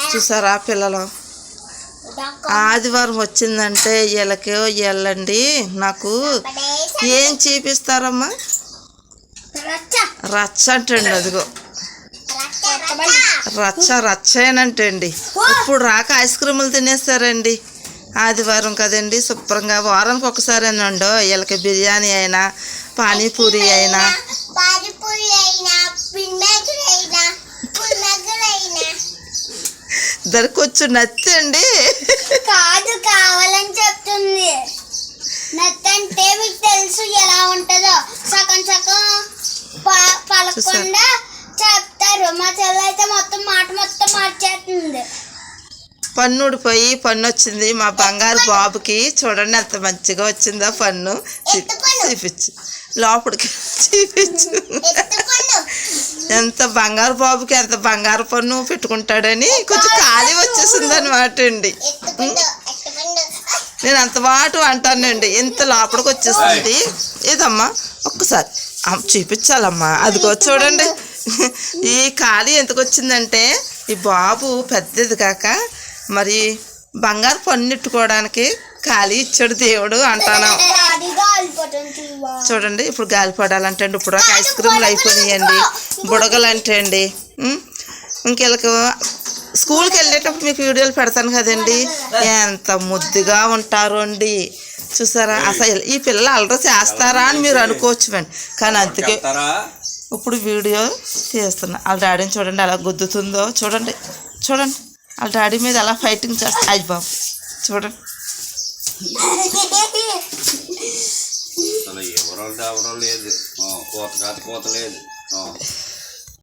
చూసారా పిల్లలు ఆదివారం వచ్చిందంటే వీళ్ళకి వెళ్ళండి నాకు ఏం చూపిస్తారమ్మా రచ్చ అంటండి అదిగో రచ్చేనంటండి ఇప్పుడు రాక ఐస్ క్రీములు తినేస్తారండి ఆదివారం కదండి శుభ్రంగా వారానికి ఒకసారేనండో వీళ్ళకి బిర్యానీ అయినా పానీపూరి అయినా దానికి కొంచెం నచ్చండి కాదు కావాలని చెప్తుంది నచ్చంటే మీకు తెలుసు ఎలా ఉంటుందో సగం సగం పలకుండా చెప్తారు మా చెల్లి అయితే మొత్తం మార్చేస్తుంది పన్ను ఊడిపోయి పన్ను వచ్చింది మా బంగారు బాబుకి చూడండి ఎంత మంచిగా వచ్చిందో పన్ను చూపించు లోపలికి చూపించు ఎంత బంగారు బాబుకి ఎంత బంగారు పన్ను పెట్టుకుంటాడని కొంచెం ఖాళీ వచ్చేసింది అనమాట అండి నేను అంత మాట అంటానండి ఎంత లోపలికి వచ్చేస్తుంది ఏదమ్మా ఒక్కసారి చూపించాలమ్మా అదిగో చూడండి ఈ ఖాళీ ఎందుకు వచ్చిందంటే ఈ బాబు పెద్దది కాక మరి బంగారు పన్నెట్టుకోవడానికి ఖాళీ ఇచ్చాడు దేవుడు అంటాను చూడండి ఇప్పుడు గాలి పడాలంటే అండి ఇప్పుడు ఐస్ క్రీమ్లు అయిపోయినాయండి బుడగలు అంటే అండి ఇంకెళ్ళకి స్కూల్కి వెళ్ళేటప్పుడు మీకు వీడియోలు పెడతాను కదండి ఎంత ముద్దుగా ఉంటారు అండి చూసారా అసలు ఈ పిల్లలు అల్లరి చేస్తారా అని మీరు అనుకోవచ్చు అండి కానీ అందుకే ఇప్పుడు వీడియో తీస్తున్నా వాళ్ళ డాడీని చూడండి అలా గుద్దుతుందో చూడండి వాళ్ళ డాడీ మీద అలా ఫైటింగ్ చేస్తా అయ్యి బాబు చూడండి ఎవరో లేదు కోత లేదు